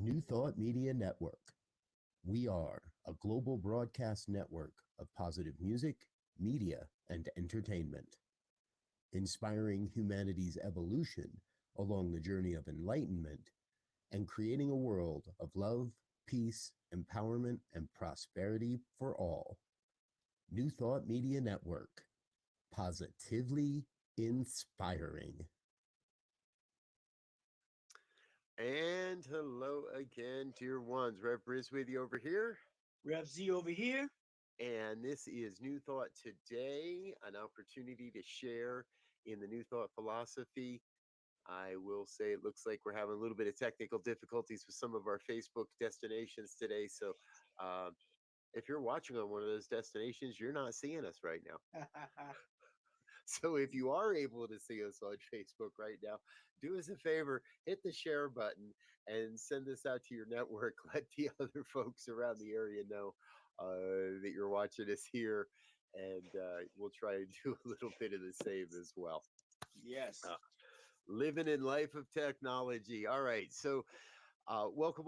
New Thought Media Network. We are a global broadcast network of positive music, media, and entertainment, inspiring humanity's evolution along the journey of enlightenment and creating a world of love, peace, empowerment, and prosperity for all. New Thought Media Network, positively inspiring. And hello again, dear ones. Rebroadcast with you over here. BRZ over here. And this is New Thought Today, an opportunity to share in the New Thought philosophy. I will say it looks like we're having a little bit of technical difficulties with some of our Facebook destinations today. So if you're watching on one of those destinations, you're not seeing us right now. So if you are able to see us on Facebook right now, do us a favor, hit the share button and send this out to your network. Let the other folks around the area know that you're watching us here, and we'll try to do a little bit of the same as well. Yes. Living in life of technology. All right, so welcome,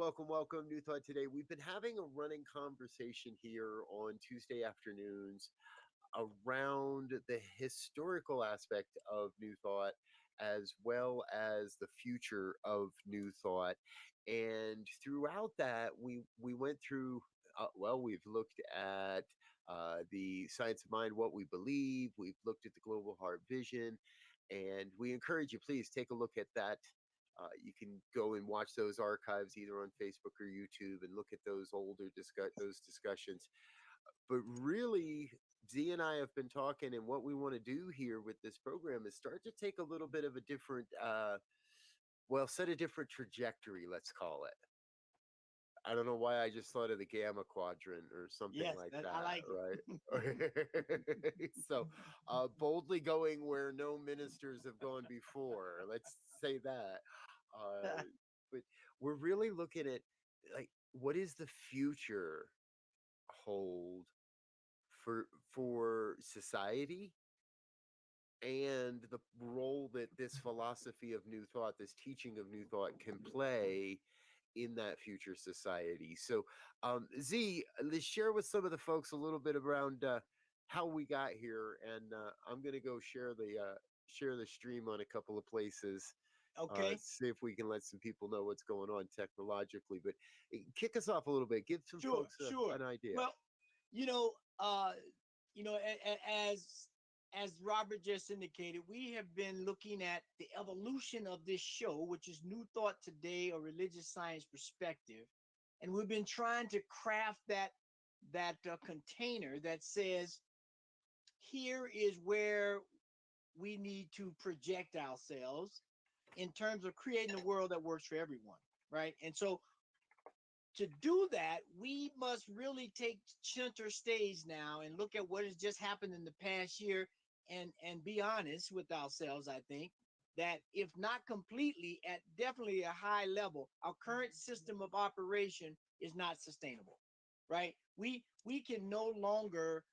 New Thought Today. We've been having a running conversation here on Tuesday afternoons around the historical aspect of New Thought as well as the future of New Thought. And throughout that, we went through, we've looked at the science of mind, what we believe. We've looked at the global heart vision. And we encourage you, please take a look at that. You can go and watch those archives either on Facebook or YouTube and look at those older discussions. But really, Z and I have been talking, and what we want to do here with this program is start to take a little bit of a different, set a different trajectory, let's call it. I don't know why I just thought of the Gamma Quadrant or something like that. I like right? So, boldly going where no ministers have gone before. Let's say that. But we're really looking at, like, what is the future hold for society, and the role that this philosophy of New Thought, this teaching of New Thought, can play in that future society. So Z, let's share with some of the folks a little bit around how we got here, and I'm going to go share the stream on a couple of places. Okay. See if we can let some people know what's going on technologically, but kick us off a little bit. Give some folks an idea. Well, as Robert just indicated, we have been looking at the evolution of this show, which is New Thought Today, a religious science perspective, and we've been trying to craft that container that says, here is where we need to project ourselves in terms of creating a world that works for everyone, right? And so to do that, we must really take center stage now and look at what has just happened in the past year and be honest with ourselves. I think that if not completely, at definitely a high level, our current system of operation is not sustainable, right? We can no longer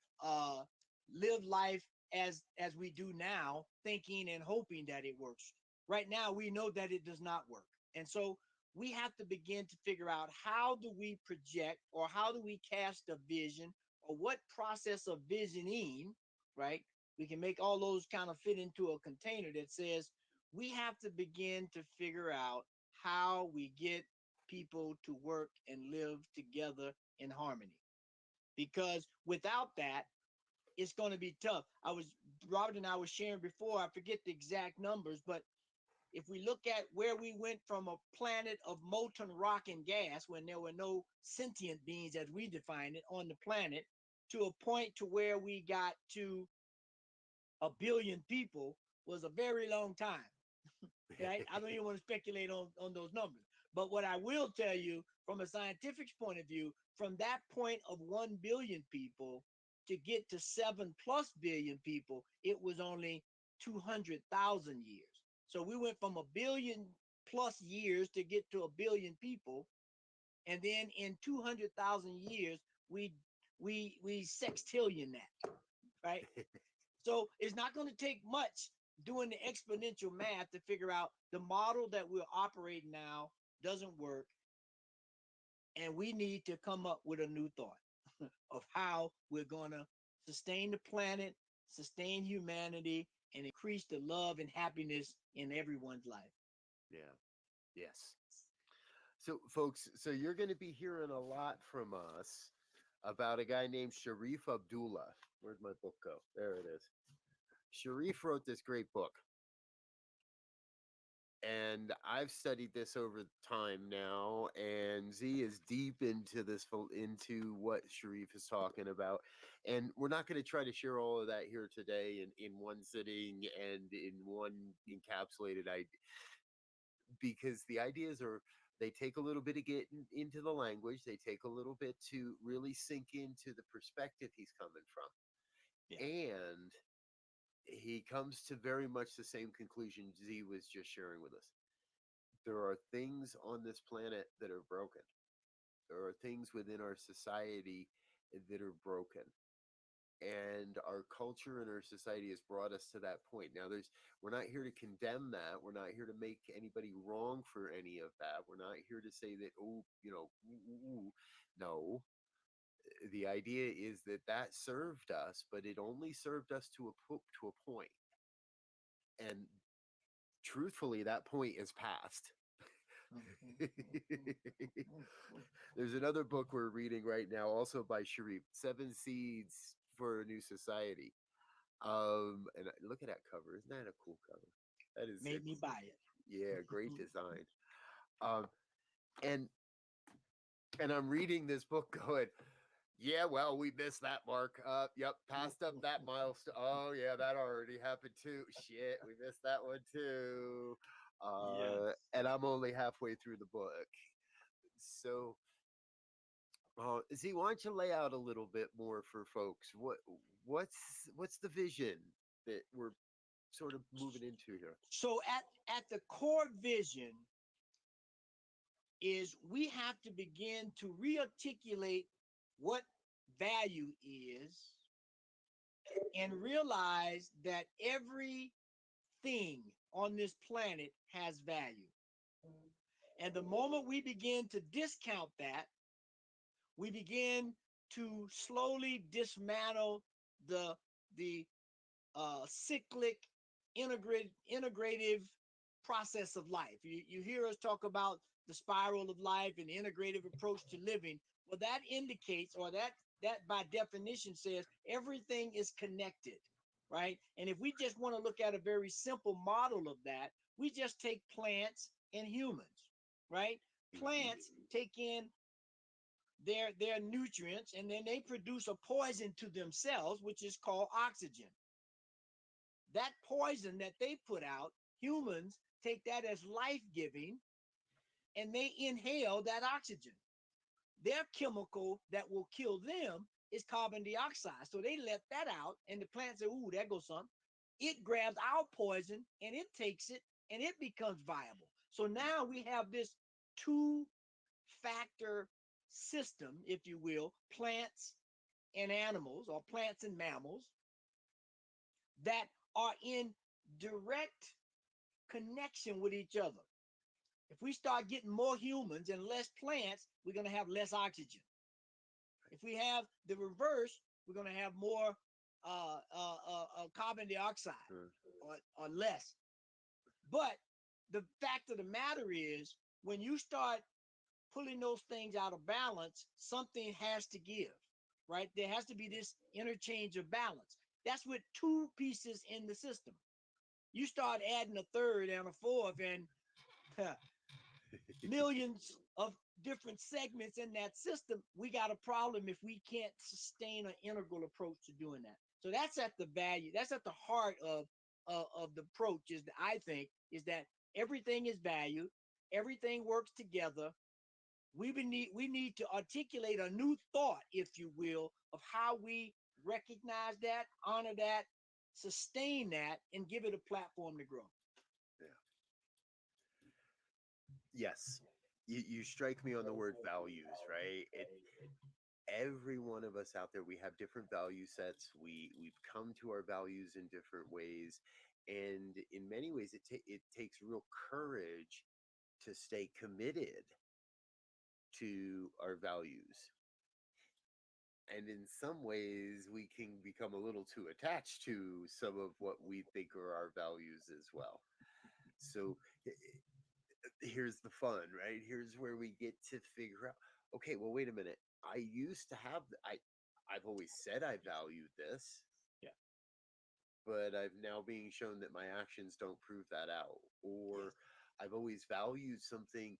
live life as we do now, thinking and hoping that it works. Right now, we know that it does not work. And so we have to begin to figure out, how do we project, or how do we cast a vision, or what process of visioning, right? We can make all those kind of fit into a container that says we have to begin to figure out how we get people to work and live together in harmony. Because without that, it's going to be tough. Robert and I was sharing before, I forget the exact numbers, but if we look at where we went from a planet of molten rock and gas, when there were no sentient beings as we define it on the planet, to a point to where we got to 1 billion people, was a very long time. Right? I don't even want to speculate on those numbers. But what I will tell you from a scientific point of view, from that point of 1 billion people to get to 7+ billion people, it was only 200,000 years. So we went from 1 billion+ years to get to 1 billion people, and then in 200,000 years, we sextillion that, right? So it's not going to take much doing the exponential math to figure out the model that we're operating now doesn't work. and we need to come up with a new thought of how we're going to sustain the planet, sustain humanity, and increase the love and happiness in everyone's life. Yeah. Yes. So, folks, so you're going to be hearing a lot from us about a guy named Sharif Abdullah. Where'd my book go? There it is. Sharif wrote this great book. And I've studied this over time now, and Z is deep into this, into what Sharif is talking about. And we're not going to try to share all of that here today in one sitting and in one encapsulated idea, because the ideas are, they take a little bit to get into the language, they take a little bit to really sink into the perspective he's coming from. Yeah. And he comes to very much the same conclusion Z was just sharing with us. There are things on this planet that are broken. There are things within our society that are broken. And our culture and our society has brought us to that point. Now, we're not here to condemn that. We're not here to make anybody wrong for any of that. We're not here to say that, oh, no. The idea is that that served us, but it only served us to a point. And truthfully, that point is past. There's another book we're reading right now, also by Sharif, 7 Seeds for a New Society. And look at that cover. Isn't that a cool cover? That is Made me buy it. Yeah, great design. And I'm reading this book going, yeah, well, we missed that mark. Yep, passed up that milestone. Oh, yeah, that already happened too. Shit, we missed that one too. Yes. And I'm only halfway through the book. So, Z, why don't you lay out a little bit more for folks? What's the vision that we're sort of moving into here? So at the core vision is we have to begin to rearticulate what value is and realize that everything on this planet has value. And the moment we begin to discount that, we begin to slowly dismantle the cyclic integrative process of life. You hear us talk about the spiral of life and the integrative approach to living. Well, that indicates, or that by definition says everything is connected, right? And if we just want to look at a very simple model of that, we just take plants and humans, right? Plants take in their nutrients, and then they produce a poison to themselves, which is called oxygen. That poison that they put out, humans take that as life-giving, and they inhale that oxygen. Their chemical that will kill them is carbon dioxide. So they let that out, and the plant says, ooh, there goes something. It grabs our poison, and it takes it, and it becomes viable. So now we have this two-factor system, if you will, plants and animals, or plants and mammals, that are in direct connection with each other. If we start getting more humans and less plants, we're going to have less oxygen. If we have the reverse, we're going to have more carbon dioxide or less. But the fact of the matter is, when you start pulling those things out of balance, something has to give, right? There has to be this interchange of balance. That's with two pieces in the system. You start adding a third and a fourth, and millions of different segments in that system, we got a problem if we can't sustain an integral approach to doing that. So that's at the value, that's at the heart of the approach, is that I think is that everything is valued, everything works together. We need to articulate a new thought, if you will, of how we recognize that, honor that, sustain that, and give it a platform to grow. Yeah. Yes. You strike me on the word values, right? Every one of us out there, we have different value sets. We've come to our values in different ways. And in many ways, it takes real courage to stay committed to our values. And in some ways, we can become a little too attached to some of what we think are our values as well. So here's the fun, right? Here's where we get to figure out, okay, well, wait a minute. I used to have, I've always said I valued this, Yeah. but I've now being shown that my actions don't prove that out. Or I've always valued something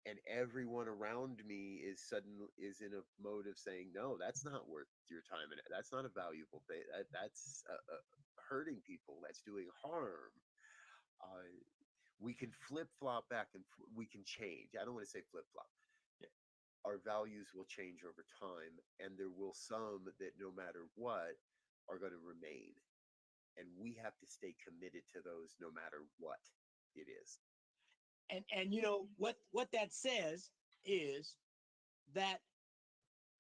and everyone around me is in a mode of saying, no, that's not worth your time, and that's not a valuable thing. That's hurting people. That's doing harm. Uh, we can flip flop back and we can change. I don't want to say flip flop. Our values will change over time, and there will some that no matter what are going to remain, and we have to stay committed to those no matter what it is. And you know what that says is that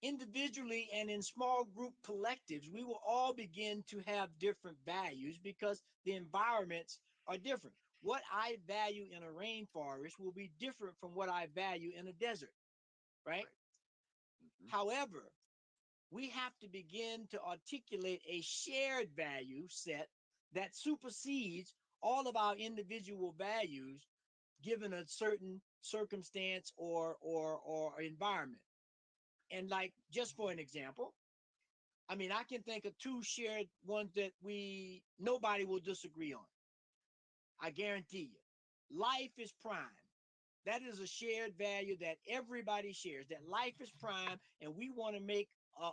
individually and in small group collectives, we will all begin to have different values because the environments are different. What I value in a rainforest will be different from what I value in a desert, right? Mm-hmm. However, we have to begin to articulate a shared value set that supersedes all of our individual values given a certain circumstance or environment. And like, just for an example, I mean, I can think of two shared ones that nobody will disagree on. I guarantee you. Life is prime. That is a shared value that everybody shares, that life is prime, and we want to make a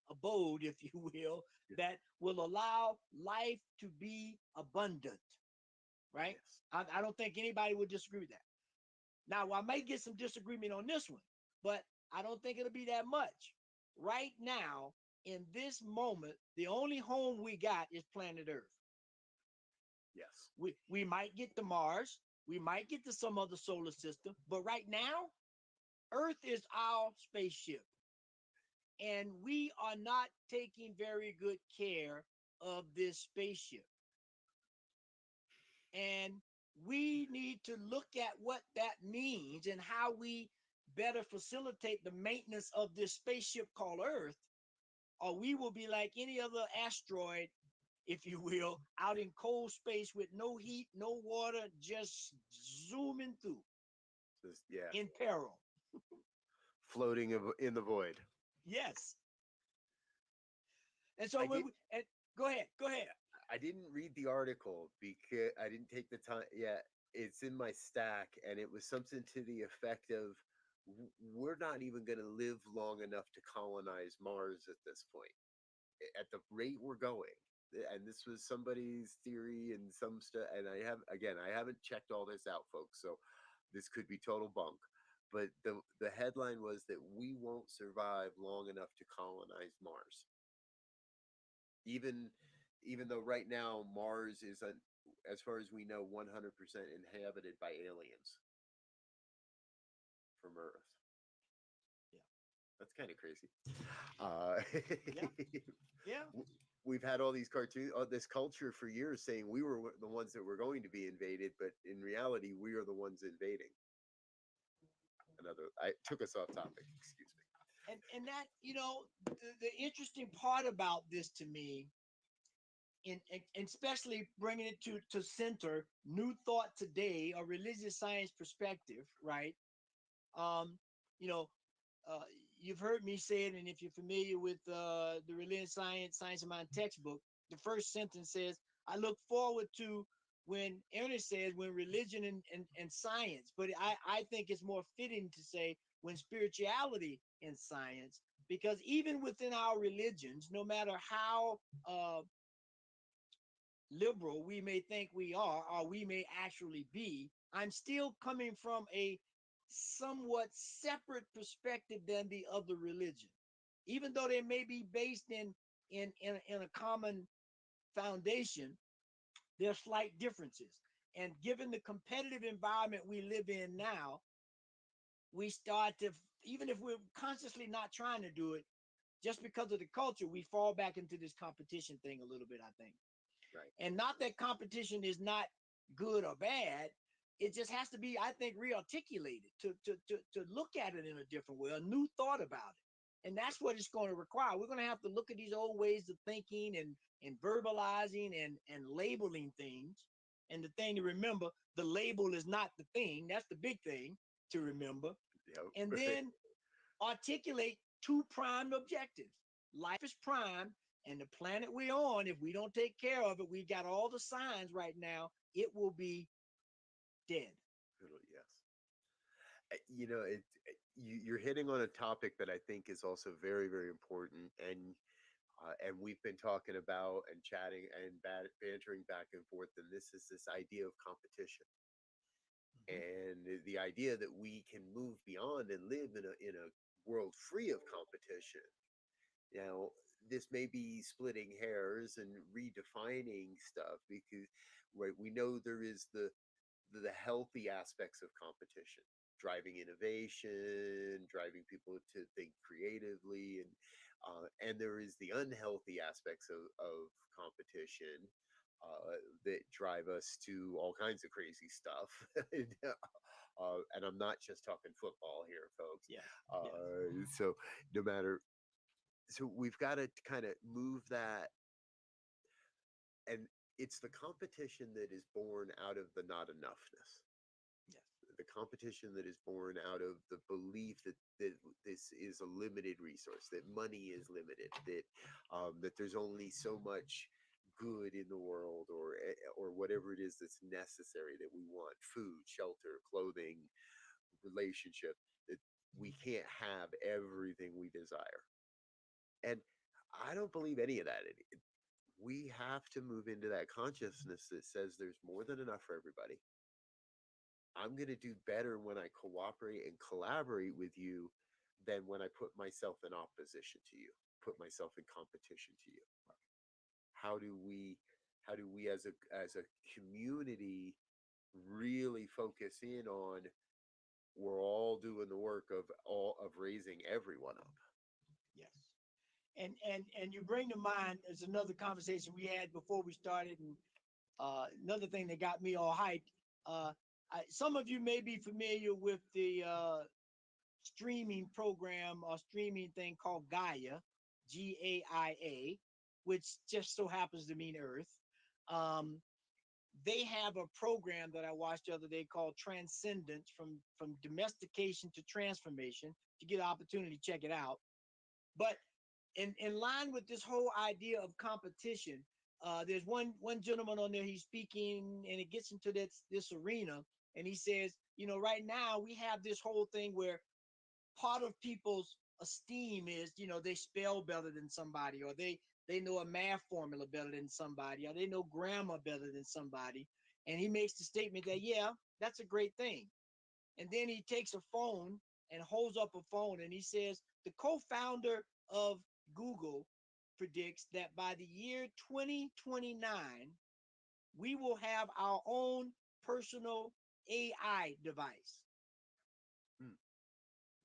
abode, if you will, that will allow life to be abundant, right? Yes. I don't think anybody would disagree with that. Now, I may get some disagreement on this one, but I don't think it'll be that much. Right now, in this moment, the only home we got is planet Earth. Yes. We might get to Mars, we might get to some other solar system, but right now, Earth is our spaceship. And we are not taking very good care of this spaceship. And we need to look at what that means and how we better facilitate the maintenance of this spaceship called Earth, or we will be like any other asteroid, if you will, out in cold space with no heat, no water, just zooming through. Just, yeah. In peril. Floating in the void. Yes. And so and go ahead. I didn't read the article because I didn't take the time. Yeah, it's in my stack, and it was something to the effect of, we're not even going to live long enough to colonize Mars at this point, at the rate we're going. And this was somebody's theory and some stuff. And I haven't checked all this out, folks. So this could be total bunk. But the headline was that we won't survive long enough to colonize Mars. Even though right now Mars is, as far as we know, 100% inhabited by aliens from Earth. Yeah, that's kind of crazy. Yeah. We've had all these this culture for years saying we were the ones that were going to be invaded, but in reality, we are the ones invading. I took us off topic. Excuse me. And that, the interesting part about this to me, and especially bringing it to center New Thought Today, a religious science perspective, right? You know, you've heard me say it, and if you're familiar with the religious science of mind textbook, the first sentence says, I look forward to when Ernest says when religion and science, but I think it's more fitting to say when spirituality and science, because even within our religions, no matter how liberal we may think we are, or we may actually be, I'm still coming from a somewhat separate perspective than the other religion, even though they may be based in a common foundation. There are slight differences, and given the competitive environment we live in now, we start to, even if we're consciously not trying to do it, just because of the culture, we fall back into this competition thing a little bit, I think. Right. And not that competition is not good or bad, it just has to be, I think, rearticulated to look at it in a different way, a new thought about it. And that's what it's going to require. We're going to have to look at these old ways of thinking and verbalizing and labeling things. And the thing to remember, the label is not the thing. That's the big thing to remember. Yep. And then articulate two prime objectives. Life is prime, and the planet we're on, if we don't take care of it, we've got all the signs right now, it will be dead. Yes. You're hitting on a topic that I think is also very, very important, and we've been talking about and chatting and bantering back and forth, and this is this idea of competition. And the idea that we can move beyond and live in a world free of competition. Now, this may be splitting hairs and redefining stuff, because we know there is the healthy aspects of competition, driving innovation, driving people to think creatively, and there is the unhealthy aspects of competition that drive us to all kinds of crazy stuff. And I'm not just talking football here, folks. Yeah. So no matter, so we've got to kind of move that, and it's the competition that is born out of the not enoughness. Yes. The competition that is born out of the belief that this is a limited resource, that money is limited, that there's only so much good in the world, or whatever it is that's necessary that we want: food, shelter, clothing, relationship, that we can't have everything we desire. And I don't believe any of that. We have to move into that consciousness that says there's more than enough for everybody. I'm going to do better when I cooperate and collaborate with you than when I put myself in opposition to you, put myself in competition to you. How do we as a community really focus in on, we're all doing the work of raising everyone up? Yes. And you bring to mind, there's another conversation we had before we started, and another thing that got me all hyped. Some of you may be familiar with the streaming program or streaming thing called Gaia, Gaia, which just so happens to mean Earth. They have a program that I watched the other day called Transcendence, from domestication to transformation. If you get an opportunity, check it out. But in line with this whole idea of competition, there's one gentleman on there, he's speaking, and it gets into this arena, and he says, right now we have this whole thing where part of people's esteem is, they spell better than somebody, or they know a math formula better than somebody, or they know grammar better than somebody. And he makes the statement that, yeah, that's a great thing. And then he takes a phone and holds up a phone, and he says, the co-founder of Google predicts that by the year 2029, we will have our own personal AI device.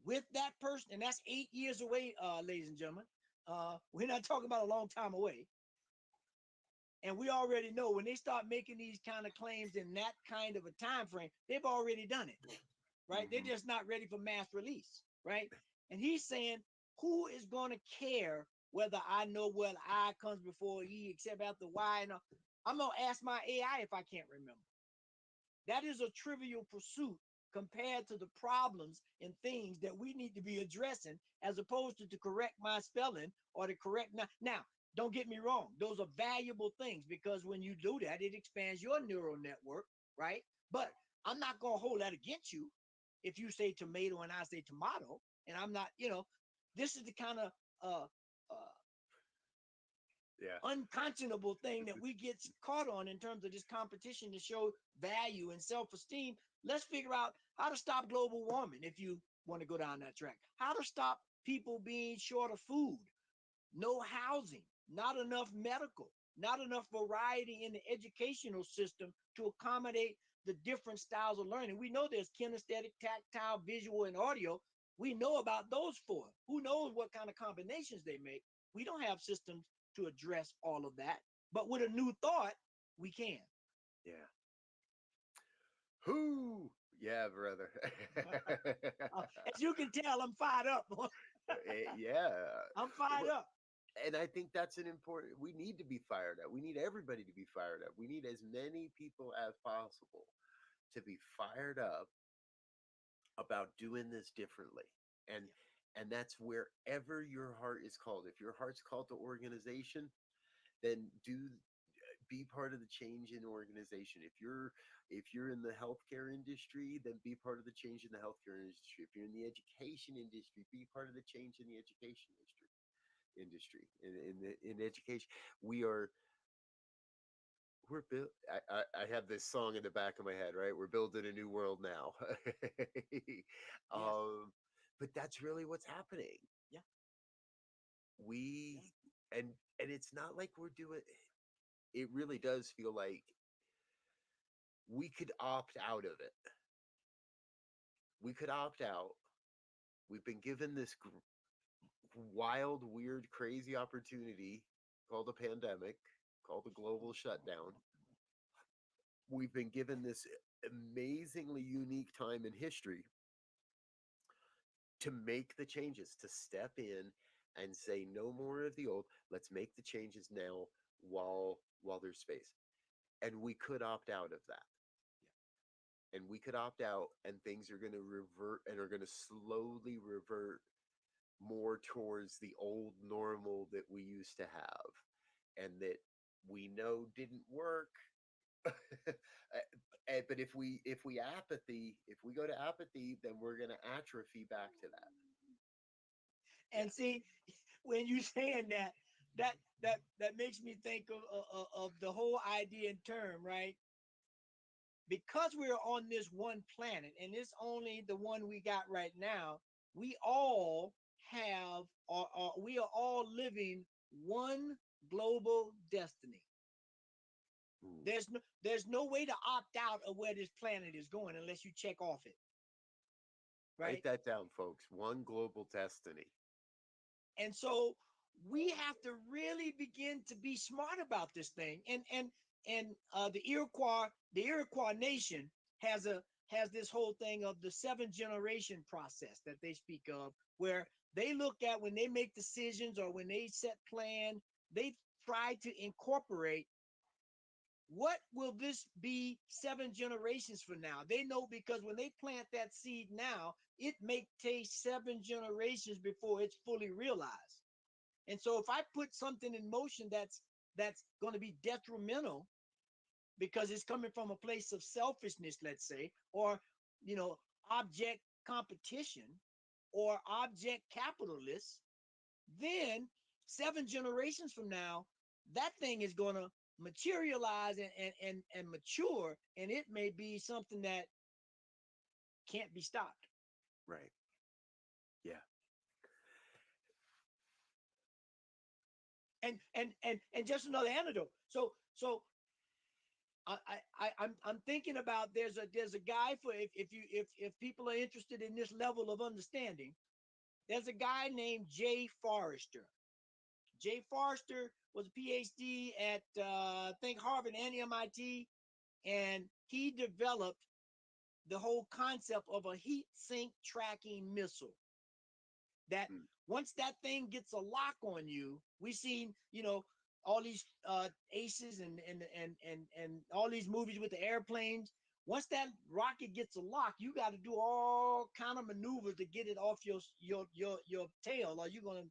With that person, and that's 8 years away, ladies and gentlemen. We're not talking about a long time away. And we already know when they start making these kind of claims in that kind of a time frame, they've already done it, right? They're just not ready for mass release, right? And he's saying, who is going to care whether I know what I comes before E except after Y? And I'm going to ask my AI if I can't remember. That is a trivial pursuit compared to the problems and things that we need to be addressing, as opposed to correct my spelling or to correct now. Don't get me wrong, those are valuable things, because when you do that, it expands your neural network, right? But I'm not going to hold that against you if you say tomato and I say tomato, and I'm not, this is the kind of unconscionable thing that we get caught on in terms of this competition to show value and self-esteem. Let's figure out how to stop global warming, if you want to go down that track. How to stop people being short of food, no housing, not enough medical, not enough variety in the educational system to accommodate the different styles of learning. We know there's kinesthetic, tactile, visual, and audio. We know about those four. Who knows what kind of combinations they make? We don't have systems to address all of that, but with a new thought, we can. Yeah. Who? Yeah, brother. As you can tell, I'm fired up. Yeah. I'm fired Well, up. and I think that's an important, we need to be fired up. We need everybody to be fired up. We need as many people as possible to be fired up about doing this differently. And that's wherever your heart is called. If your heart's called to organization, then be part of the change in organization. If you're in the healthcare industry, then be part of the change in the healthcare industry. If you're in the education industry, be part of the change in the education industry. In education, we're built. I have this song in the back of my head, right? We're building a new world now. Yes. But that's really what's happening. Yeah. We and it's not like we're doing. It really does feel like we could opt out of it. We could opt out. We've been given this wild, weird, crazy opportunity called a pandemic, called a global shutdown. We've been given this amazingly unique time in history to make the changes, to step in and say no more of the old. Let's make the changes now while there's space. And we could opt out of that. And we could opt out, and things are going to revert and are going to slowly revert more towards the old normal that we used to have and that we know didn't work. But if we go to apathy, then we're going to atrophy back to that. And see, when you saying that, that makes me think of the whole idea and term, right? Because we're on this one planet, and it's only the one we got right now, we all have, or we are all living one global destiny. Ooh. There's no way to opt out of where this planet is going unless you check off it. Right? Write that down, folks. One global destiny. And so we have to really begin to be smart about this thing. And the Iroquois nation has this whole thing of the 7 generation process that they speak of, where they look at when they make decisions or when they set plan, they try to incorporate what will this be 7 generations from now. They know, because when they plant that seed now, it may take 7 generations before it's fully realized. And so if I put something in motion that's going to be detrimental because it's coming from a place of selfishness, let's say, or object competition or object capitalists, then 7 generations from now, that thing is going to materialize and mature, and it may be something that can't be stopped. Right. Yeah. And just another anecdote. So I'm thinking about, there's a guy, for if people are interested in this level of understanding, there's a guy named Jay Forrester. Jay Forrester was a PhD at I think Harvard and MIT, and he developed the whole concept of a heat sink tracking missile. That once that thing gets a lock on you, we seen all these aces and all these movies with the airplanes. Once that rocket gets a lock, you got to do all kind of maneuvers to get it off your tail, or you're gonna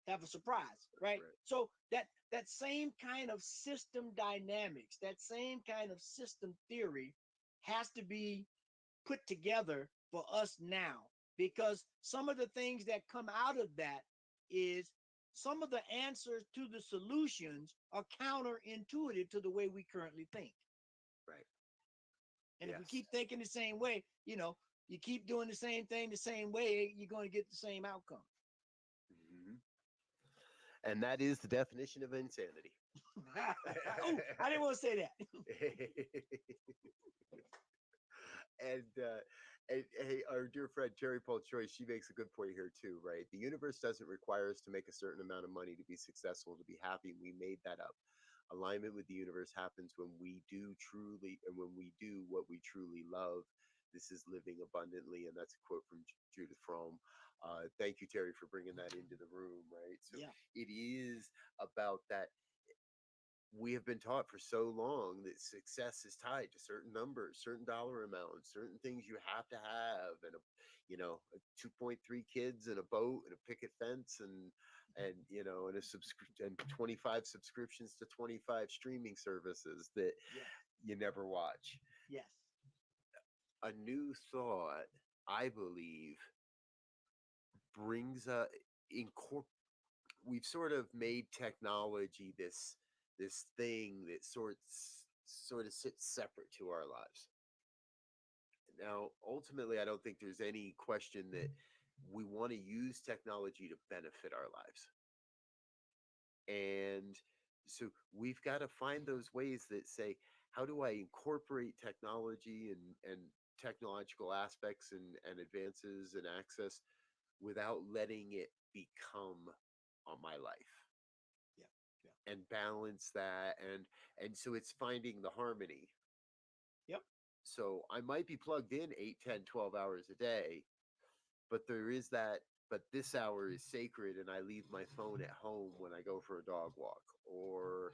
have a surprise, right? So that same kind of system dynamics, that same kind of system theory has to be put together for us now, because some of the things that come out of that is some of the answers to the solutions are counterintuitive to the way we currently think. Right. And if we keep thinking the same way, you keep doing the same thing the same way, you're going to get the same outcome. And that is the definition of insanity. Oh, I didn't want to say that. And hey, our dear friend Terry Paul Choice, she makes a good point here too, right? The universe doesn't require us to make a certain amount of money to be successful, to be happy. We made that up. Alignment with the universe happens when we do what we truly love. This is living abundantly, and that's a quote from Judith Fromm. Thank you, Terry, for bringing that into the room. Right, so Yeah. it is about that. We have been taught for so long that success is tied to certain numbers, certain dollar amounts, certain things you have to have, and 2.3 kids and a boat and a picket fence and a subscription and 25 subscriptions to 25 streaming services that Yes. you never watch. Yes. A new thought, I believe, brings we've sort of made technology this thing that sort of sits separate to our lives. Now, ultimately, I don't think there's any question that we want to use technology to benefit our lives. And so we've got to find those ways that say, how do I incorporate technology and technological aspects and advances and access without letting it become on my life? Yeah. And balance that, and so it's finding the harmony. Yep. So I might be plugged in 8, 10, 12 hours a day, but this hour is sacred, and I leave my phone at home when I go for a dog walk, or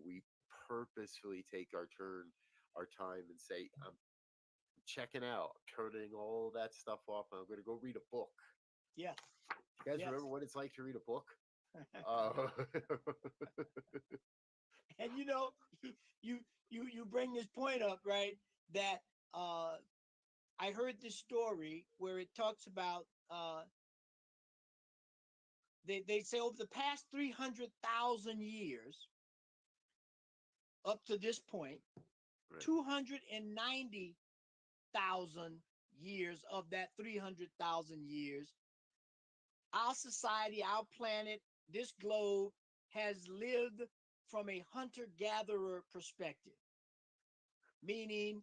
we purposefully take our time and say, I'm checking out, turning all that stuff off, and I'm going to go read a book. Yeah. You guys Yes. remember what it's like to read a book? And you bring this point up, right? That I heard this story where it talks about they say over the past 300,000 years up to this point, right, 290,000 years of that 300,000 years, our society, our planet, this globe has lived from a hunter-gatherer perspective. Meaning,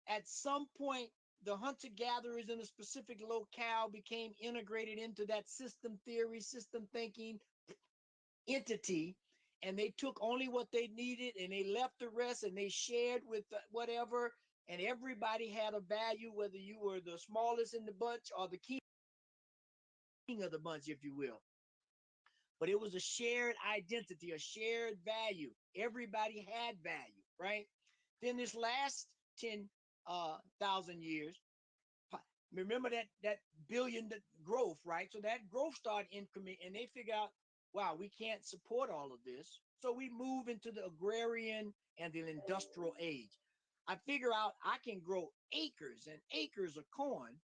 at some point, the hunter-gatherers in a specific locale became integrated into that system theory, system thinking entity, and they took only what they needed and they left the rest, and they shared with whatever, and everybody had a value, whether you were the smallest in the bunch or the king of the bunch, if you will. But it was a shared identity, a shared value. Everybody had value, right? Then this last 10,000 years, remember that billion growth, right? So that growth started increment, and they figure out, wow, we can't support all of this. So we move into the agrarian and the industrial age. I figure out I can grow acres and acres of corn,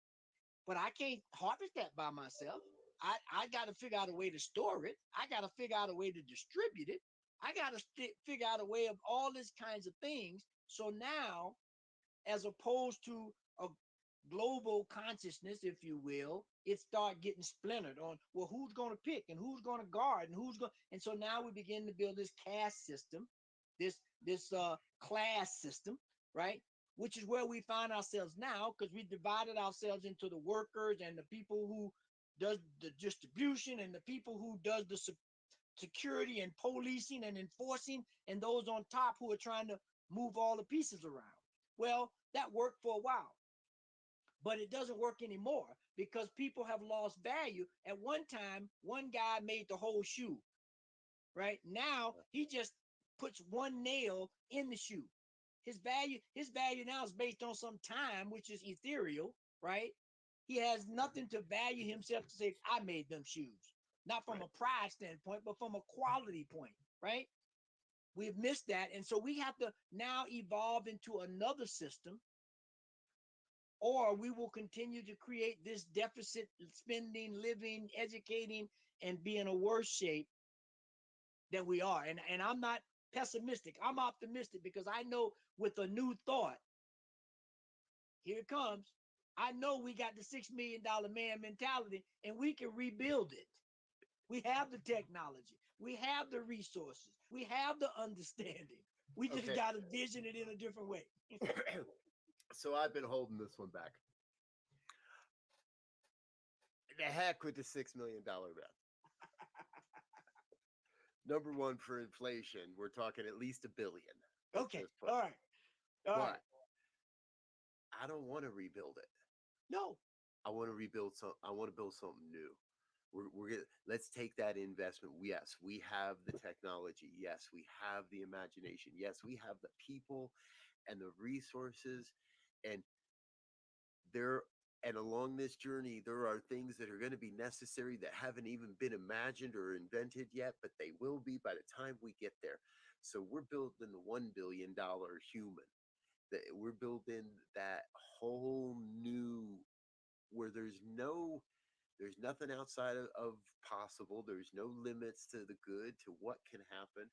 but I can't harvest that by myself. I got to figure out a way to store it. I got to figure out a way to distribute it. I got to figure out a way of all these kinds of things. So now, as opposed to a global consciousness, if you will, it start getting splintered on, well, who's going to pick and who's going to guard and who's going. And so now we begin to build this caste system, this class system, right? Which is where we find ourselves now, because we divided ourselves into the workers and the people who does the distribution and the people who does the security and policing and enforcing, and those on top who are trying to move all the pieces around. Well, that worked for a while, but it doesn't work anymore because people have lost value. At one time, one guy made the whole shoe, right? Now he just puts one nail in the shoe. His value now is based on some time, which is ethereal, right? He has nothing to value himself to say, I made them shoes. Not from a pride standpoint, but from a quality point, right? We've missed that. And so we have to now evolve into another system, or we will continue to create this deficit spending, living, educating, and be in a worse shape than we are. And I'm not pessimistic. I'm optimistic because I know with a new thought, here it comes. I know we got the $6 million man mentality, and we can rebuild it. We have the technology. We have the resources. We have the understanding. We just got to vision it in a different way. So I've been holding this one back. The heck with the $6 million bet. Number one for inflation, we're talking at least $1 billion. Okay. All right. All right. But I don't want to rebuild it. No. I want to rebuild I want to build something new. We're gonna, let's take that investment. Yes, we have the technology. Yes, we have the imagination. Yes, we have the people and the resources, and there and along this journey there are things that are going to be necessary that haven't even been imagined or invented yet, but they will be by the time we get there. So we're building the $1 billion human, that we're building that whole new, where there's nothing outside of possible. There's no limits to the good, to what can happen.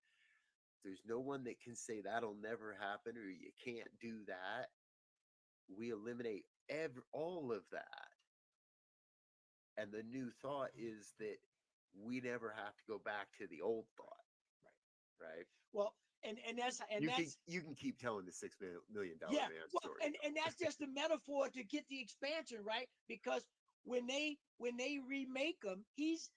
There's no one that can say that'll never happen or you can't do that. We eliminate all of that. And the new thought is that we never have to go back to the old thought. Right. Well, and that's you can keep telling the $6 million yeah. man Well, story. and that's just a metaphor to get the expansion, right? Because when they remake him, he's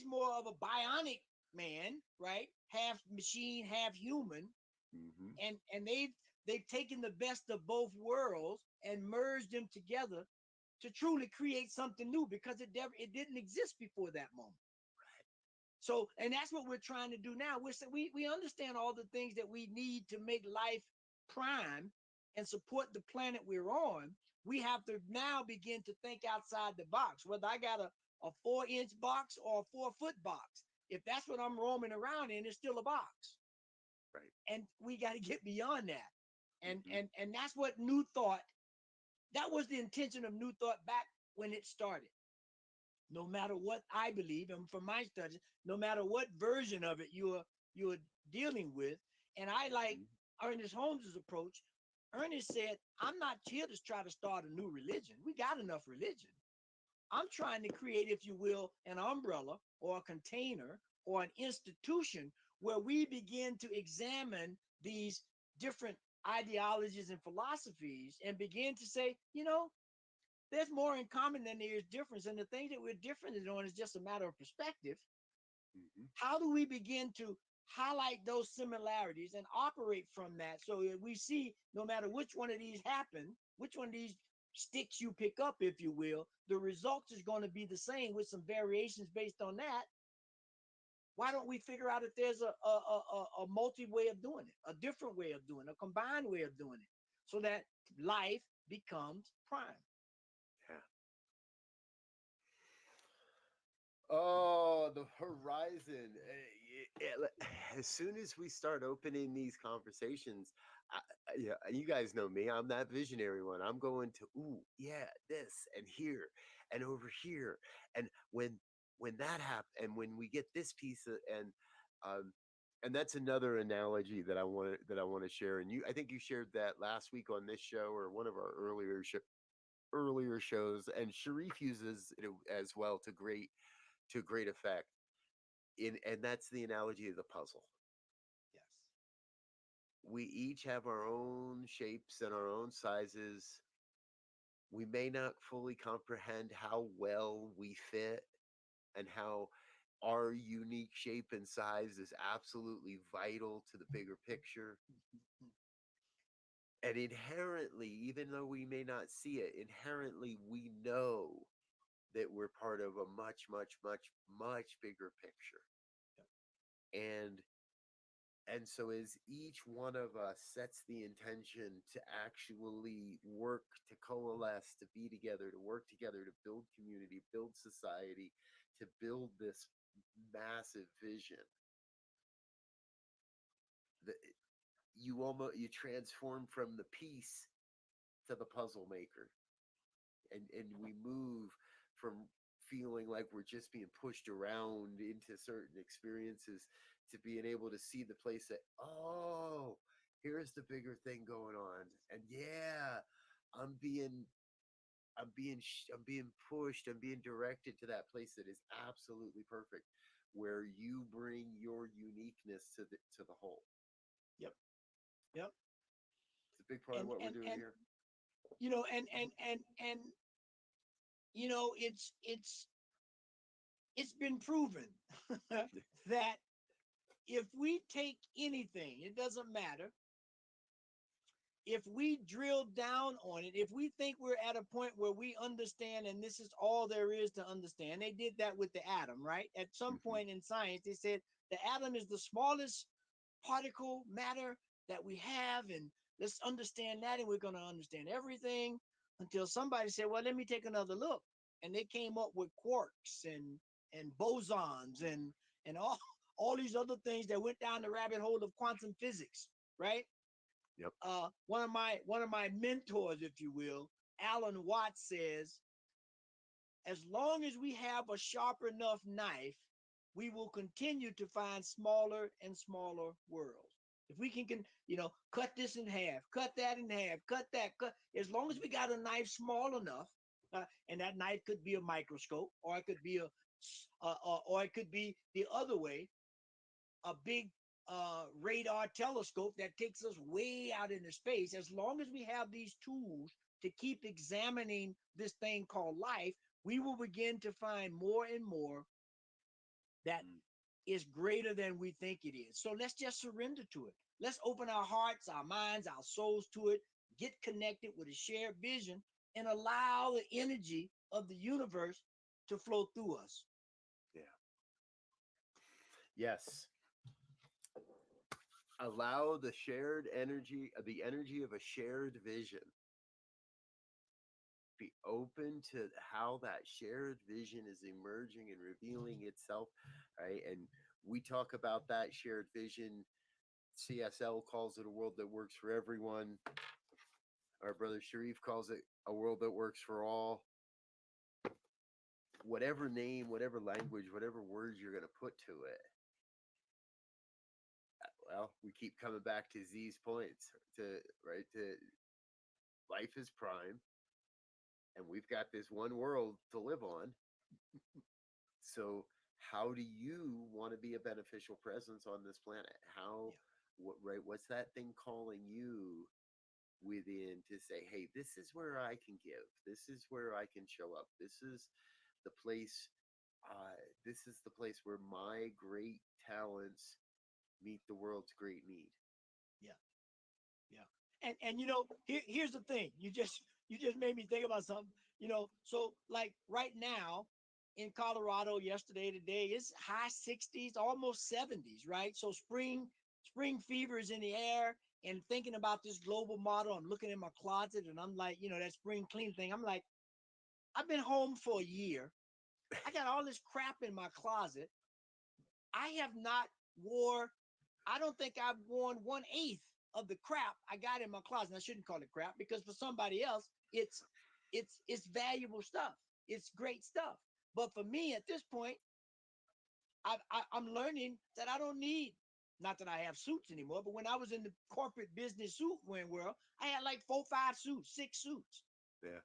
more of a bionic man, right? Half machine, half human. Mm-hmm. And they've taken the best of both worlds and merged them together to truly create something new, because it didn't exist before that moment. Right. So, and that's what we're trying to do now. We understand all the things that we need to make life prime and support the planet we're on. We have to now begin to think outside the box, whether I got a 4-inch box or a 4-foot box. If that's what I'm roaming around in, it's still a box. Right. And we got to get beyond that. And Mm-hmm. and that's what New Thought, that was the intention of New Thought back when it started. No matter what I believe, and from my studies, no matter what version of it you're dealing with, and I like Ernest Holmes's approach. Ernest said, I'm not here to try to start a new religion. We got enough religion. I'm trying to create, if you will, an umbrella or a container or an institution where we begin to examine these different ideologies and philosophies and begin to say, there's more in common than there is difference. And the thing that we're different on is just a matter of perspective. Mm-hmm. How do we begin to highlight those similarities and operate from that, so that we see, no matter which one of these happen, which one of these sticks you pick up, if you will, the result is going to be the same with some variations based on that. Why don't we figure out if there's a multi way of doing it, a different way of doing it, a combined way of doing it, so that life becomes prime? Yeah. Oh, the horizon. As soon as we start opening these conversations, yeah, you guys know me. I'm that visionary one. I'm going to, yeah, this and here and over here. And when that happens, and when we get this piece of, and that's another analogy that I want to share. And I think you shared that last week on this show or one of our earlier shows. And Sharif uses it as well to great effect. And that's the analogy of the puzzle. Yes. We each have our own shapes and our own sizes. We may not fully comprehend how well we fit and how our unique shape and size is absolutely vital to the bigger picture. And inherently, even though we may not see it, inherently we know that we're part of a much, much, much, much bigger picture. And so as each one of us sets the intention to actually work, to coalesce, to be together, to work together, to build community, build society, to build this massive vision, you transform from the piece to the puzzle maker. And we move from feeling like we're just being pushed around into certain experiences to being able to see the place that, oh, here's the bigger thing going on. And yeah, I'm being pushed, I'm being directed to that place that is absolutely perfect, where you bring your uniqueness to the whole. Yep. It's a big part of what we're doing here. And it's been proven that if we take anything, it doesn't matter. If we drill down on it, if we think we're at a point where we understand and this is all there is to understand, they did that with the atom, right? At some point in science, they said the atom is the smallest particle matter that we have, and let's understand that, and we're going to understand everything, until somebody said, well, let me take another look. And they came up with quarks and bosons and all these other things that went down the rabbit hole of quantum physics, right? Yep. One of my mentors, if you will, Alan Watts, says, as long as we have a sharp enough knife, we will continue to find smaller and smaller worlds. If we can cut this in half, cut that in half, cut that, as long as we got a knife small enough, and that knife could be a microscope, or it could be or it could be the other way, a big radar telescope that takes us way out into space. As long as we have these tools to keep examining this thing called life, we will begin to find more and more that is greater than we think it is. So let's just surrender to it. Let's open our hearts, our minds, our souls to it, get connected with a shared vision, and allow the energy of the universe to flow through us. Yeah. Yes. Allow the shared energy, the energy of a shared vision. Be open to how that shared vision is emerging and revealing itself, right? And we talk about that shared vision. CSL calls it a world that works for everyone. Our brother Sharif calls it a world that works for all. Whatever name, whatever language, whatever words you're going to put to it. Well, we keep coming back to Z's points, to life is prime, and we've got this one world to live on. So how do you want to be a beneficial presence on this planet? What's that thing calling you within to say, hey, this is where I can give, this is where I can show up, this is the place where my great talents meet the world's great need. And here's the thing, you just made me think about something. So like right now in Colorado, yesterday, today, it's high 60s, almost 70s, right? So spring fever is in the air. And thinking about this global model, I'm looking in my closet and I'm like, that spring clean thing, I'm like, I've been home for a year. I got all this crap in my closet. I don't think I've worn 1/8 of the crap I got in my closet. And I shouldn't call it crap, because for somebody else, it's valuable stuff. It's great stuff. But for me at this point, I'm learning that I don't need, not that I have suits anymore, but when I was in the corporate business suit wearing world, I had like 4, 5 suits, 6 suits. Yeah.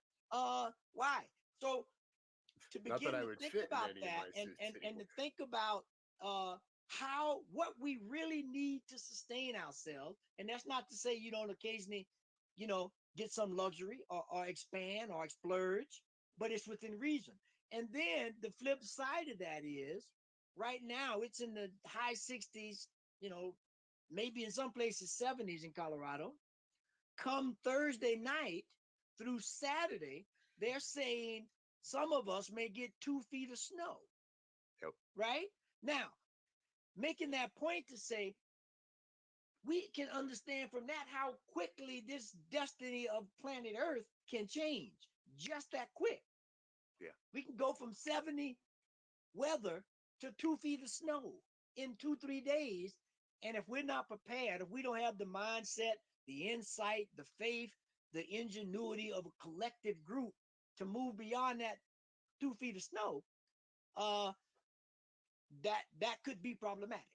Why? So to begin to think about that and to think about what we really need to sustain ourselves. And that's not to say you don't occasionally, get some luxury or expand or splurge, but it's within reason. And then the flip side of that is, right now it's in the high 60s, maybe in some places 70s in Colorado. Come Thursday night through Saturday, they're saying some of us may get 2 feet of snow. Yep. Right? Now, making that point to say, we can understand from that how quickly this destiny of planet Earth can change. Just that quick. Yeah. We can go from 70 weather to 2 feet of snow in 2-3 days. And if we're not prepared, if we don't have the mindset, the insight, the faith, the ingenuity of a collective group to move beyond that 2 feet of snow, that could be problematic.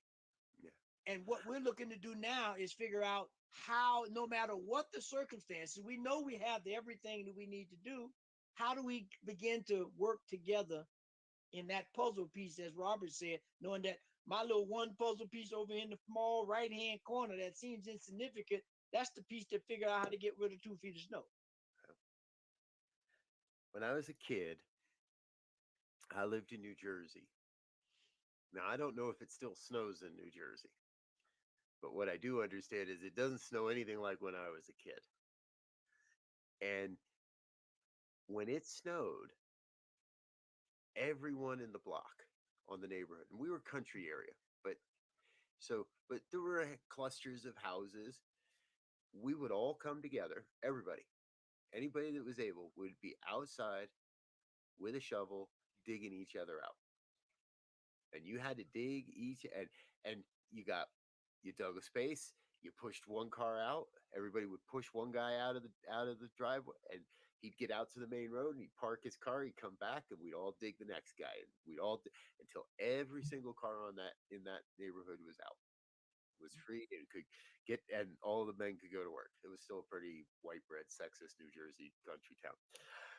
Yeah. And what we're looking to do now is figure out how, no matter what the circumstances, we know we have everything that we need to do. How do we begin to work together in that puzzle piece, as Robert said, knowing that my little one puzzle piece over in the small right-hand corner that seems insignificant, that's the piece to figure out how to get rid of 2 feet of snow. When I was a kid, I lived in New Jersey. Now, I don't know if it still snows in New Jersey, but what I do understand is it doesn't snow anything like when I was a kid. And when it snowed, everyone in the block on the neighborhood, and we were country area, but but there were clusters of houses. We would all come together, everybody, anybody that was able would be outside with a shovel digging each other out. And you had to dig each and you dug a space, you pushed one car out, everybody would push one guy out of the driveway, and he'd get out to the main road and he'd park his car, he'd come back, and we'd all dig the next guy, and until every single car in that neighborhood was out, was free, and could get, and all the men could go to work. It was still a pretty white bread sexist New Jersey country town.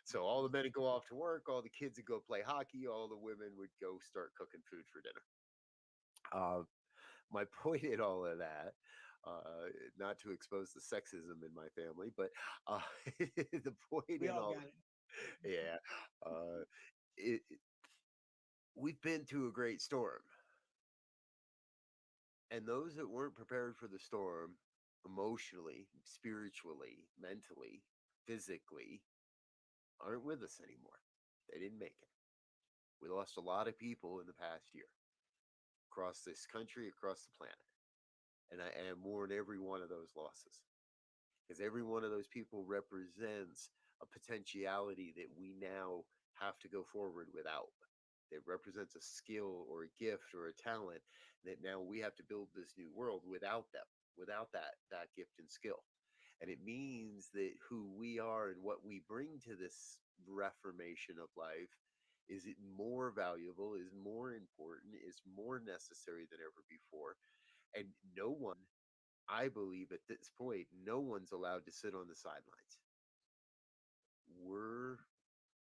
So all the men would go off to work, all the kids would go play hockey, all the women would go start cooking food for dinner. My point in all of that, not to expose the sexism in my family, but the point We in all all, got it. yeah, we've been through a great storm, and those that weren't prepared for the storm, emotionally, spiritually, mentally, physically, aren't with us anymore. They didn't make it. We lost a lot of people in the past year across this country, across the planet. And I mourn every one of those losses, because every one of those people represents a potentiality that we now have to go forward without. It represents a skill or a gift or a talent that now we have to build this new world without them, without that gift and skill. And it means that who we are and what we bring to this reformation of life is it more valuable, is more important, is more necessary than ever before. And no one, I believe at this point, no one's allowed to sit on the sidelines. We're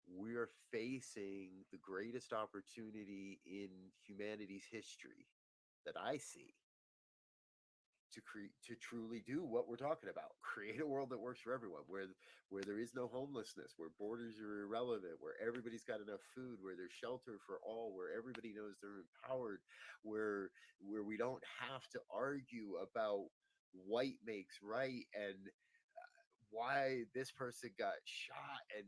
we are facing the greatest opportunity in humanity's history that I see to truly do what we're talking about, create a world that works for everyone, where there is no homelessness, where borders are irrelevant, where everybody's got enough food, where there's shelter for all, where everybody knows they're empowered, where we don't have to argue about white makes right, and why this person got shot, and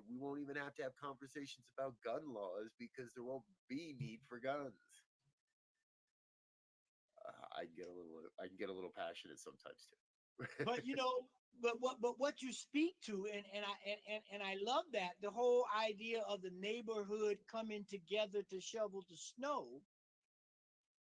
we won't even have to have conversations about gun laws because there won't be need for guns. I can get a little passionate sometimes too. But but what you speak to, and I love that, the whole idea of the neighborhood coming together to shovel the snow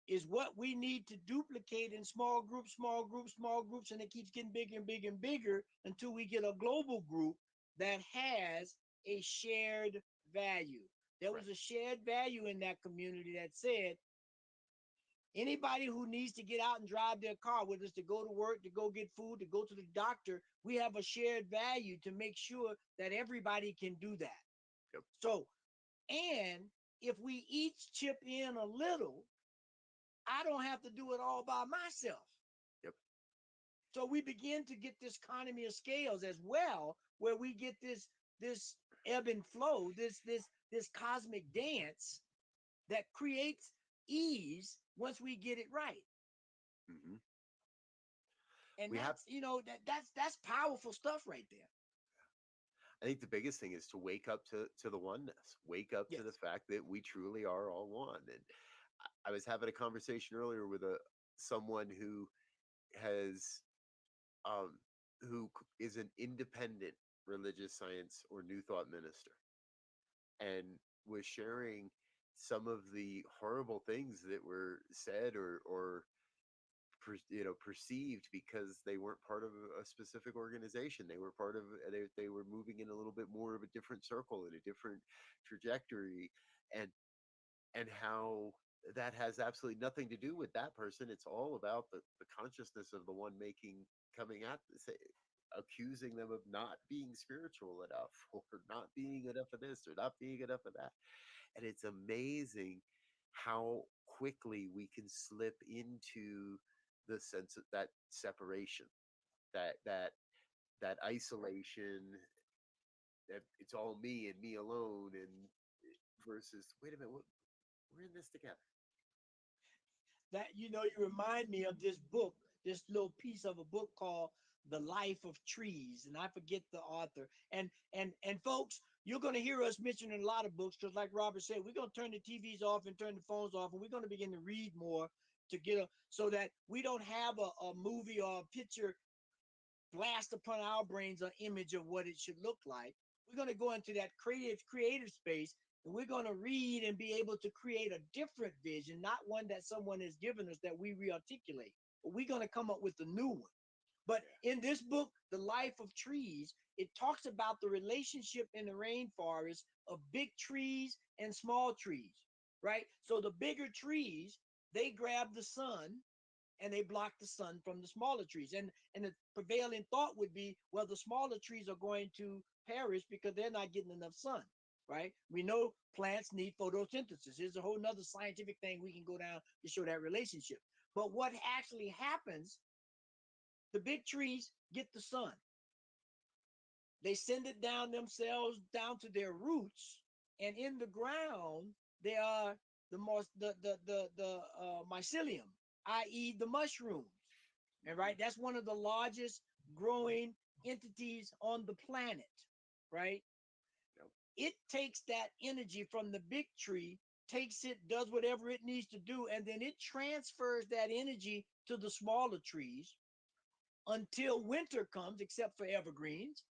is what we need to duplicate in small groups, small groups, small groups, and it keeps getting bigger and bigger and bigger until we get a global group that has a shared value. There was Right. a shared value in that community that said anybody who needs to get out and drive their car, whether it's to go to work, to go get food, to go to the doctor, we have a shared value to make sure that everybody can do that. Yep. So, and if we each chip in a little, I don't have to do it all by myself. Yep. So we begin to get this economy of scales as well, where we get this ebb and flow, this cosmic dance that creates ease once we get it right. Hmm. And We have. that's powerful stuff right there. I think the biggest thing is to wake up to the oneness. Wake up to Yes. the fact that we truly are all one. And I was having a conversation earlier with someone has um, who is an independent religious science or New Thought minister, and was sharing some of the horrible things that were said or perceived because they weren't part of a specific organization. They were part of they were moving in a little bit more of a different circle, in a different trajectory, and how that has absolutely nothing to do with that person. It's all about the consciousness of the one coming at this, accusing them of not being spiritual enough, or not being enough of this, or not being enough of that. And it's amazing how quickly we can slip into the sense of that separation, that isolation, that it's all me and me alone, and versus, wait a minute, We're in this together. That, you remind me of this book, this little piece of a book called The Life of Trees, and I forget the author. And folks, you're going to hear us mentioning a lot of books, because like Robert said, we're going to turn the TVs off and turn the phones off, and we're going to begin to read more to so that we don't have a movie or a picture blast upon our brains an image of what it should look like. We're going to go into that creative space, and we're going to read and be able to create a different vision, not one that someone has given us that we rearticulate, but we're going to come up with a new one. But in this book, The Life of Trees, it talks about the relationship in the rainforest of big trees and small trees, right? So the bigger trees, they grab the sun and they block the sun from the smaller trees. And the prevailing thought would be, well, the smaller trees are going to perish because they're not getting enough sun, right? We know plants need photosynthesis. There's a whole nother scientific thing we can go down to show that relationship. But what actually happens, the big trees get the sun. They send it down themselves, down to their roots, and in the ground, they are the mycelium, i.e. the mushrooms. And right, that's one of the largest growing entities on the planet, right? Yep. It takes that energy from the big tree, takes it, does whatever it needs to do, and then it transfers that energy to the smaller trees until winter comes, except for evergreens.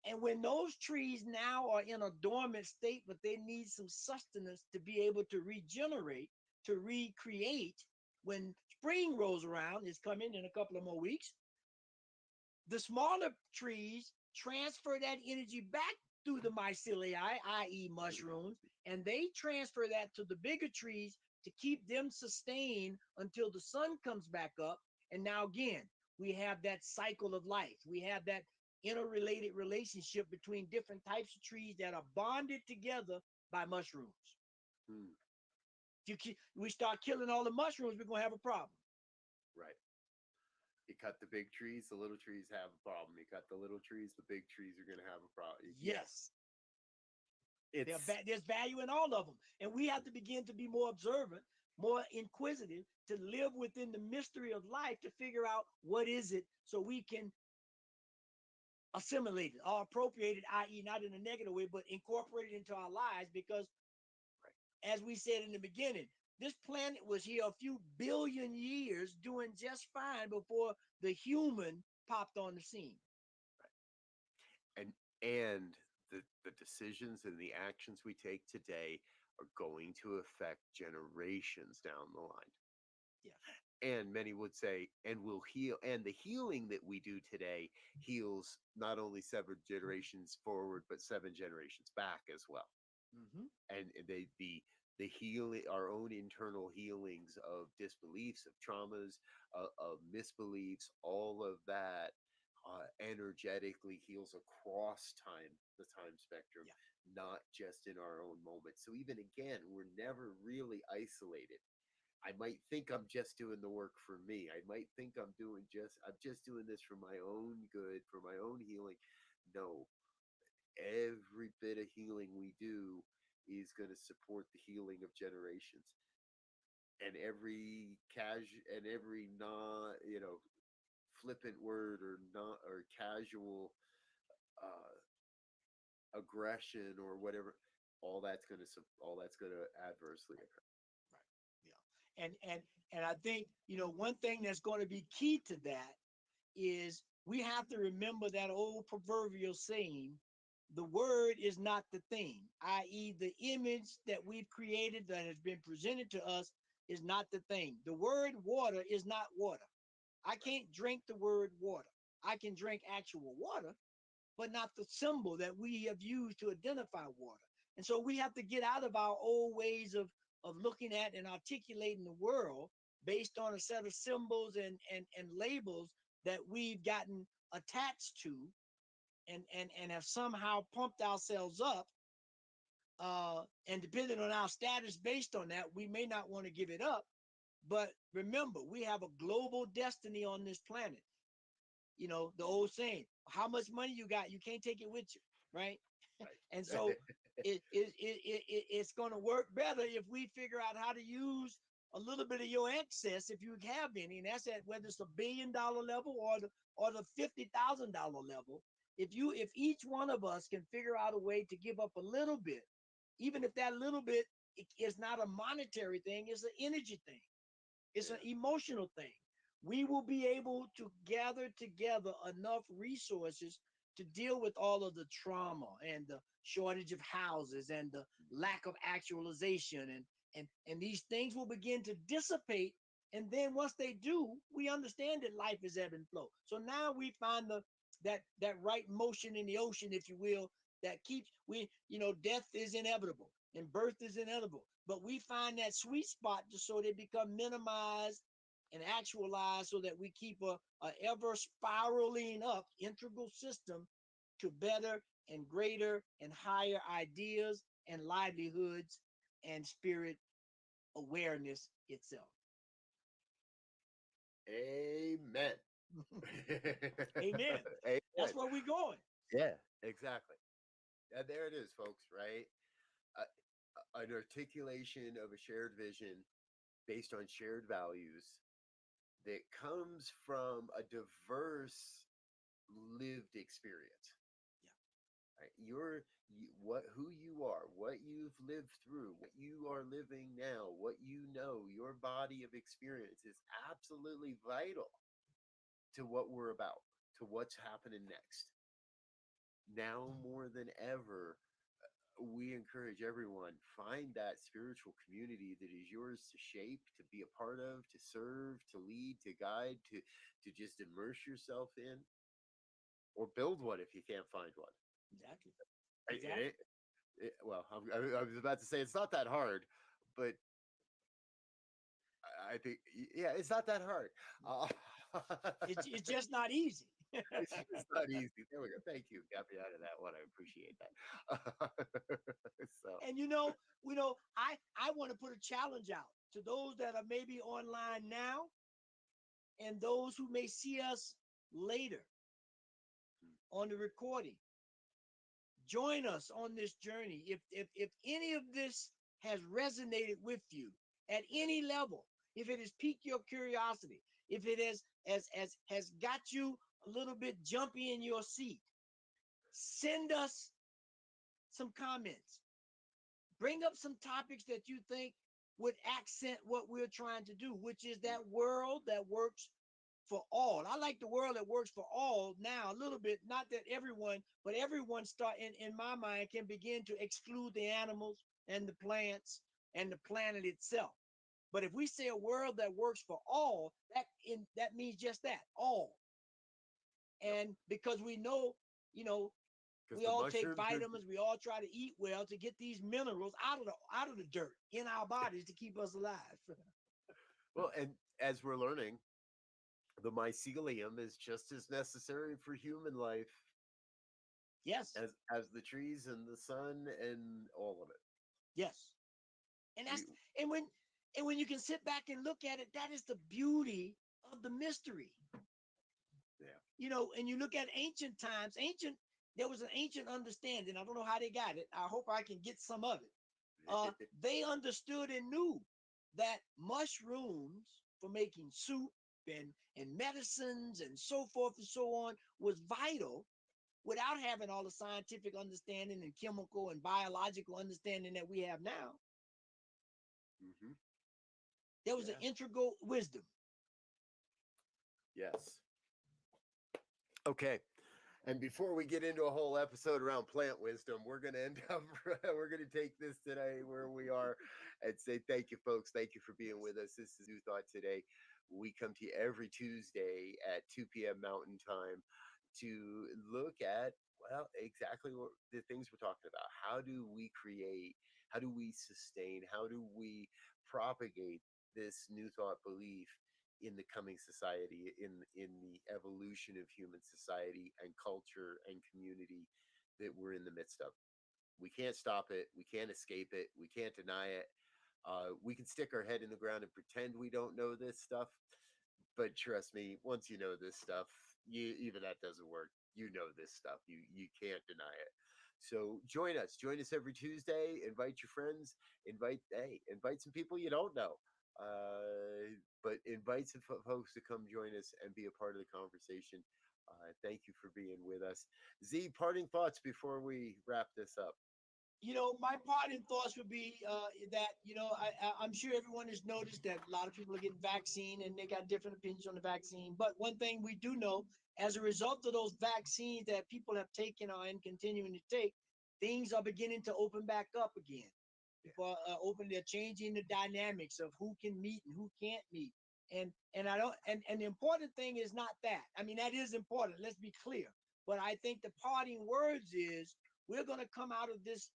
And when those trees now are in a dormant state, but they need some sustenance to be able to regenerate, to recreate, when spring rolls around, it's coming in a couple of more weeks, the smaller trees transfer that energy back through the mycelium, i.e. mushrooms, and they transfer that to the bigger trees to keep them sustained until the sun comes back up. And now again, we have that cycle of life. We have that interrelated relationship between different types of trees that are bonded together by mushrooms. If we start killing all the mushrooms, we're going to have a problem. Right. You cut the big trees, the little trees have a problem. You cut the little trees, the big trees are going to have a problem. Yes. There's value in all of them. And we have to begin to be more observant, more inquisitive, to live within the mystery of life, to figure out what is it, so we can assimilate it or appropriate it, i.e. not in a negative way, but incorporate it into our lives. Because as we said in the beginning, this planet was here a few billion years doing just fine before the human popped on the scene. And the decisions and the actions we take today are going to affect generations down the line. Yeah. And many would say, and will heal, and the healing that we do today heals not only 7 generations forward, but 7 generations back as well. Mm-hmm. And the healing, our own internal healings of disbeliefs, of traumas, of misbeliefs, all of that energetically heals across the time spectrum, not just in our own moment. So even again, we're never really isolated. I might think I'm just doing the work for me. I might think I'm just doing this for my own good, for my own healing. No, every bit of healing we do is going to support the healing of generations. And every non, flippant word or casual aggression or whatever, all that's going to adversely occur. Right. Yeah. And I think, one thing that's going to be key to that is we have to remember that old proverbial saying, the word is not the thing, i.e. the image that we've created that has been presented to us is not the thing. The word water is not water. I can't drink the word water. I can drink actual water, but not the symbol that we have used to identify water. And so we have to get out of our old ways of looking at and articulating the world based on a set of symbols and labels that we've gotten attached to and have somehow pumped ourselves up. And depending on our status based on that, we may not want to give it up. But remember, we have a global destiny on this planet. The old saying, how much money you got, you can't take it with you, right? And so it's going to work better if we figure out how to use a little bit of your excess, if you have any, and that's at whether it's $1 billion level or the $50,000 level. If each one of us can figure out a way to give up a little bit, even if that little bit is not a monetary thing, it's an energy thing, it's an emotional thing, we will be able to gather together enough resources to deal with all of the trauma and the shortage of houses and the lack of actualization, and these things will begin to dissipate. And then once they do, we understand that life is ebb and flow. So now we find that right motion in the ocean, if you will, that keeps death is inevitable and birth is inevitable, but we find that sweet spot just so they become minimized and actualized, so that we keep a ever spiraling up integral system to better and greater and higher ideas and livelihoods and spirit awareness itself. Amen. Amen. Amen. That's where we're going. Yeah, exactly. And there it is, folks, right? An articulation of a shared vision based on shared values that comes from a diverse lived experience. Right? Who you are, what you've lived through, what you are living now, what you know, your body of experience is absolutely vital to what we're about, to what's happening next. Now more than ever, we encourage everyone, find that spiritual community that is yours to shape, to be a part of, to serve, to lead, to guide, to just immerse yourself in, or build one if you can't find one. Exactly. Well, I was about to say it's not that hard, but I think, yeah, it's not that hard. It's just not easy. It's just not easy. There we go. Thank you. Got me out of that one. I appreciate that. So, And I want to put a challenge out to those that are maybe online now and those who may see us later on the recording. Join us on this journey. If any of this has resonated with you at any level, if it has piqued your curiosity, if it has got you a little bit jumpy in your seat, send us some comments. Bring up some topics that you think would accent what we're trying to do, which is that world that works for all. I like the world that works for all now a little bit, not that everyone, but everyone start in my mind can begin to exclude the animals and the plants and the planet itself. But if we say a world that works for all, that means just that, all. And because we know, we all take vitamins, we all try to eat well to get these minerals out of the dirt in our bodies to keep us alive. Well, and as we're learning, the mycelium is just as necessary for human life. Yes. As the trees and the sun and all of it. Yes. And when you can sit back and look at it, that is the beauty of the mystery. Yeah. And you look at ancient times, there was an ancient understanding. I don't know how they got it. I hope I can get some of it. They understood and knew that mushrooms for making soup and medicines and so forth and so on was vital, without having all the scientific understanding and chemical and biological understanding that we have now. Mm-hmm. There was an integral wisdom. Yes. Okay. And before we get into a whole episode around plant wisdom, we're going to we're going to take this today where we are and say thank you, folks. Thank you for being with us. This is New Thought Today. We come to you every Tuesday at 2 p.m. Mountain Time to look at, well, exactly what the things we're talking about. How do we create? How do we sustain? How do we propagate this New Thought belief in the coming society, in the evolution of human society and culture and community that we're in the midst of? We can't stop it. We can't escape it. We can't deny it. We can stick our head in the ground and pretend we don't know this stuff. But trust me, once you know this stuff, even that doesn't work. You know this stuff. You can't deny it. So join us every Tuesday. Invite your friends. Invite some people you don't know. But invite some folks to come join us and be a part of the conversation. Thank you for being with us. Z, parting thoughts before we wrap this up. My parting thoughts would be that, I'm sure everyone has noticed that a lot of people are getting vaccine and they got different opinions on the vaccine. But one thing we do know, as a result of those vaccines that people have taken and continuing to take, things are beginning to open back up again. People are they're changing the dynamics of who can meet and who can't meet. And I don't and the important thing is not that. I mean, that is important. Let's be clear. But I think the parting words is we're going to come out of this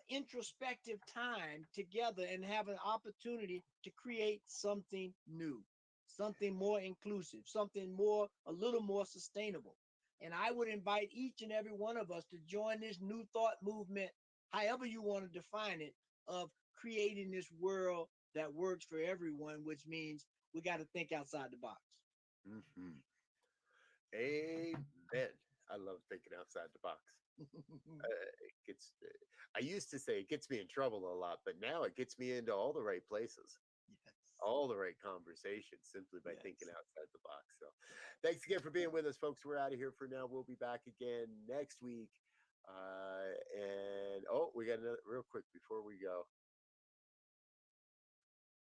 introspective time together and have an opportunity to create something new, something more inclusive, something a little more sustainable. And I would invite each and every one of us to join this new thought movement, however you want to define it, of creating this world that works for everyone, which means we got to think outside the box. Mm-hmm. Amen. I love thinking outside the box. I used to say it gets me in trouble a lot, but now it gets me into all the right places. Yes. All the right conversations simply by thinking outside the box. So thanks again for being with us, folks. We're out of here for now. We'll be back again next week. We got another real quick before we go.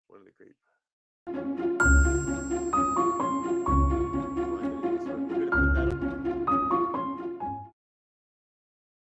One of the great